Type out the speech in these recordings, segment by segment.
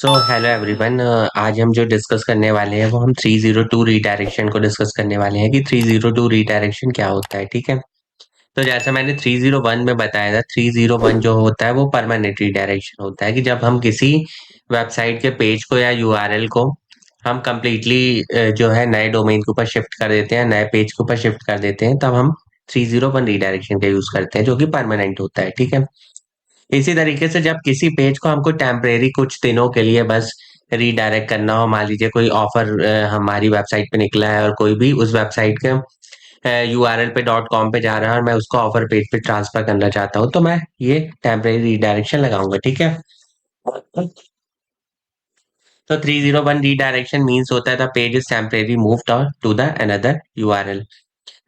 So hello everyone. आज हम जो डिस्कस करने वाले हैं वो हम 302 रीडायरेक्शन को डिस्कस करने वाले हैं कि 302 रीडायरेक्शन क्या होता है। ठीक है। तो जैसा मैंने 301 में बताया था, 301 जो होता है वो परमानेंट रीडायरेक्शन होता है कि जब हम किसी वेबसाइट के पेज को या यूआरएल को हम कंप्लीटली जो है नए डोमेन के ऊपर शिफ्ट कर देते हैं, नए पेज के ऊपर शिफ्ट कर देते हैं, तब हम 301 रीडायरेक्शन का यूज करते हैं जो कि परमानेंट होता है। ठीक है। इसी तरीके से जब किसी पेज को हमको टेम्परेरी कुछ दिनों के लिए बस रीडायरेक्ट करना हो, मान लीजिए कोई ऑफर हमारी वेबसाइट पे निकला है और कोई भी उस वेबसाइट के यूआरएल पे .com पे जा रहा है और मैं उसको ऑफर पेज पे ट्रांसफर करना चाहता हूँ, तो मैं ये टेम्परेरी रीडायरेक्शन लगाऊंगा। ठीक है। तो 301 रीडायरेक्शन मीन्स होता है the page is temporary moved और to the another URL.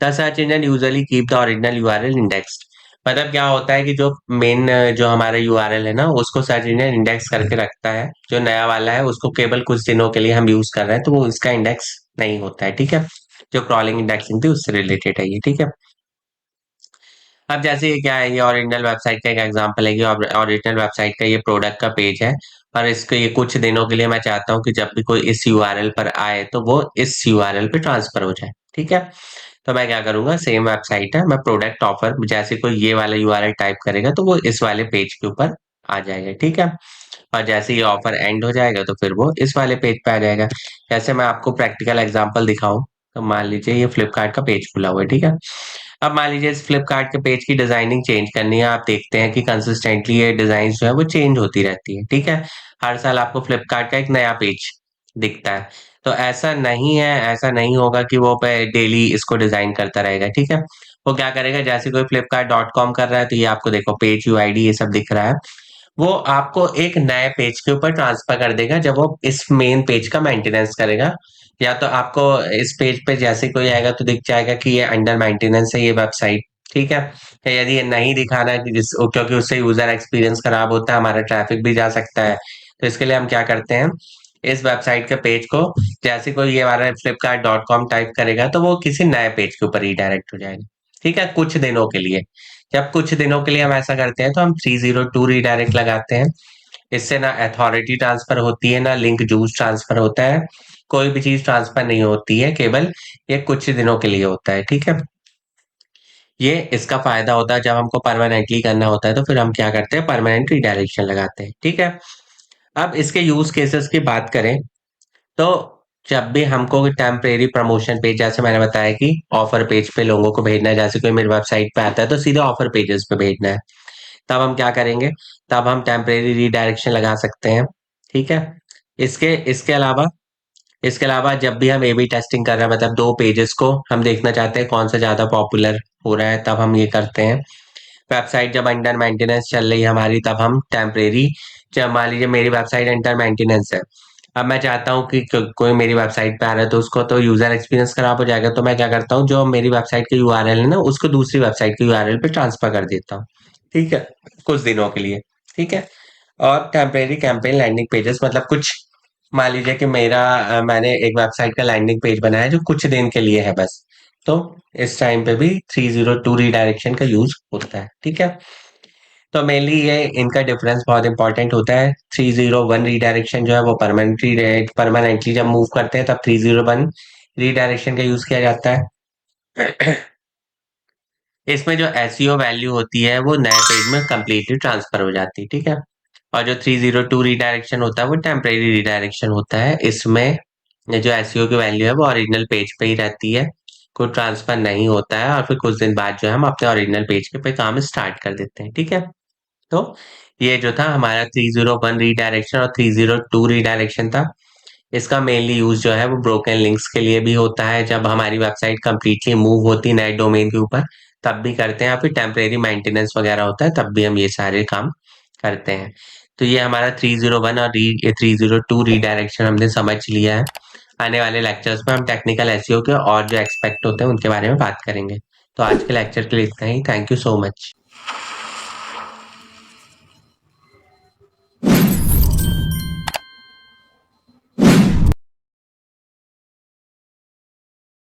The search engine usually keep the original URL indexed. मतलब क्या होता है कि जो मेन जो हमारा यूआरएल है ना, उसको सर्च इंजन इंडेक्स करके रखता है। जो नया वाला है उसको केवल कुछ दिनों के लिए हम यूज कर रहे हैं, तो वो इसका इंडेक्स नहीं होता है। ठीक है। जो क्रॉलिंग इंडेक्सिंग थी उससे रिलेटेड है ये। ठीक है। अब जैसे ये क्या है, ये ओरिजिनल वेबसाइट का एक एग्जांपल है कि ओरिजिनल वेबसाइट का ये प्रोडक्ट का पेज है और इसको ये कुछ दिनों के लिए मैं चाहता हूँ कि जब भी कोई इस यूआरएल पर आए तो वो इस यूआरएल पे ट्रांसफर हो जाए। ठीक है। तो मैं क्या करूंगा, सेम वेबसाइट है, मैं प्रोडक्ट ऑफर जैसे कोई ये वाला यूआरएल टाइप करेगा तो वो इस वाले पेज के ऊपर आ जाएगा। ठीक है। और जैसे ये ऑफर एंड हो जाएगा तो फिर वो इस वाले पेज पे आ जाएगा। जैसे मैं आपको प्रैक्टिकल एग्जांपल दिखाऊं, तो मान लीजिए ये फ्लिपकार्ट का पेज खुला हुआ है। ठीक है। अब मान लीजिए इस फ्लिपकार्ट के पेज की डिजाइनिंग चेंज करनी है। आप देखते हैं कि कंसिस्टेंटली ये डिजाइन जो है वो चेंज होती रहती है। ठीक है। हर साल आपको फ्लिपकार्ट का एक नया पेज दिखता है। तो ऐसा नहीं है, ऐसा नहीं होगा कि वो डेली इसको डिजाइन करता रहेगा। ठीक है। वो क्या करेगा, जैसे कोई flipkart.com कर रहा है तो ये आपको देखो पेज यूआईडी ये सब दिख रहा है, वो आपको एक नए पेज के ऊपर ट्रांसफर कर देगा जब वो इस मेन पेज का मेंटेनेंस करेगा। या तो आपको इस पेज पे जैसे कोई आएगा तो दिख जाएगा कि ये अंडर मेंटेनेंस है ये वेबसाइट। ठीक है। या यदि ये नहीं दिखाना है कि क्योंकि उससे यूजर एक्सपीरियंस खराब होता है, हमारा ट्रैफिक भी जा सकता है, तो इसके लिए हम क्या करते हैं, इस वेबसाइट के पेज को जैसे कोई ये हमारा flipkart.com टाइप करेगा तो वो किसी नए पेज के ऊपर रीडायरेक्ट हो जाएगा। ठीक है, कुछ दिनों के लिए। जब कुछ दिनों के लिए हम ऐसा करते हैं तो हम 302 रीडायरेक्ट लगाते हैं। इससे ना अथॉरिटी ट्रांसफर होती है ना लिंक जूस ट्रांसफर होता है, कोई भी चीज ट्रांसफर नहीं होती है, केवल ये कुछ दिनों के लिए होता है। ठीक है। ये इसका फायदा होता है जब हमको परमानेंटली करना होता है तो फिर हम क्या करते हैं, परमानेंट रीडायरेक्शन लगाते हैं। ठीक है। अब इसके यूज केसेस की बात करें तो जब भी हमको टेम्परेरी प्रमोशन पेज, जैसे मैंने बताया कि ऑफर पेज पे लोगों को भेजना है, जैसे कोई मेरी वेबसाइट पे आता है तो सीधे ऑफर पेजेस पे भेजना है, तब हम क्या करेंगे, तब हम टेम्परेरी रीडायरेक्शन लगा सकते हैं। ठीक है। इसके इसके अलावा इसके अलावा जब भी हम ए बी टेस्टिंग कर रहे हैं, मतलब दो पेजेस को हम देखना चाहते हैं कौन सा ज्यादा पॉपुलर हो रहा है, तब हम ये करते हैं। वेबसाइट जब अंडर मेंटेनेंस चल रही है हमारी, तब हम टेम्परेरी, जब मान लीजिए मेरी वेबसाइट अंडर मेंटेनेंस है, अब मैं चाहता हूँ कि कोई मेरी वेबसाइट पे आ रहा है तो उसको तो यूजर एक्सपीरियंस खराब हो जाएगा, तो मैं क्या करता हूँ, जो मेरी वेबसाइट के यूआरएल है ना उसको दूसरी वेबसाइट के यूआरएल पे ट्रांसफर कर देता हूँ। ठीक है। कुछ दिनों के लिए। ठीक है। और टेम्परेरी कैंपेन लैंडिंग पेजेस, मतलब कुछ, मान लीजिए कि मैंने एक वेबसाइट का लैंडिंग पेज बनाया जो कुछ दिन के लिए है बस, तो इस टाइम पे भी 302 रीडायरेक्शन का यूज होता है। ठीक है। तो मेनली ये इनका डिफरेंस बहुत इंपॉर्टेंट होता है। 301 रीडायरेक्शन जो है वो परमानेंटली जब मूव करते हैं तब 301 रीडायरेक्शन का यूज किया जाता है। इसमें जो एसईओ वैल्यू होती है वो नए पेज में कंप्लीटली ट्रांसफर हो जाती है। ठीक है। और जो 302 रीडायरेक्शन होता है वो टेम्परेरी रीडायरेक्शन होता है। इसमें ये जो एसईओ की वैल्यू है वो ओरिजिनल पेज पे ही रहती है, कोई ट्रांसफर नहीं होता है, और फिर कुछ दिन बाद जो है हम अपने ओरिजिनल पेज के पे काम स्टार्ट कर देते हैं। ठीक है। तो ये जो था हमारा 301 रीडायरेक्शन और 302 रीडायरेक्शन था। इसका मेनली यूज जो है वो ब्रोकन लिंक्स के लिए भी होता है, जब हमारी वेबसाइट कंप्लीटली मूव होती है नए डोमेन के ऊपर तब भी करते हैं, या फिर टेम्परेरी मेंटेनेंस वगैरह होता है तब भी हम ये सारे काम करते हैं। तो ये हमारा 301 और 302 रीडायरेक्शन हमने समझ लिया है। आने वाले लेक्चर्स में हम टेक्निकल एसईओ के और जो एक्सपेक्ट होते हैं उनके बारे में बात करेंगे। तो आज के लेक्चर के लिए इतना ही। Thank you so much.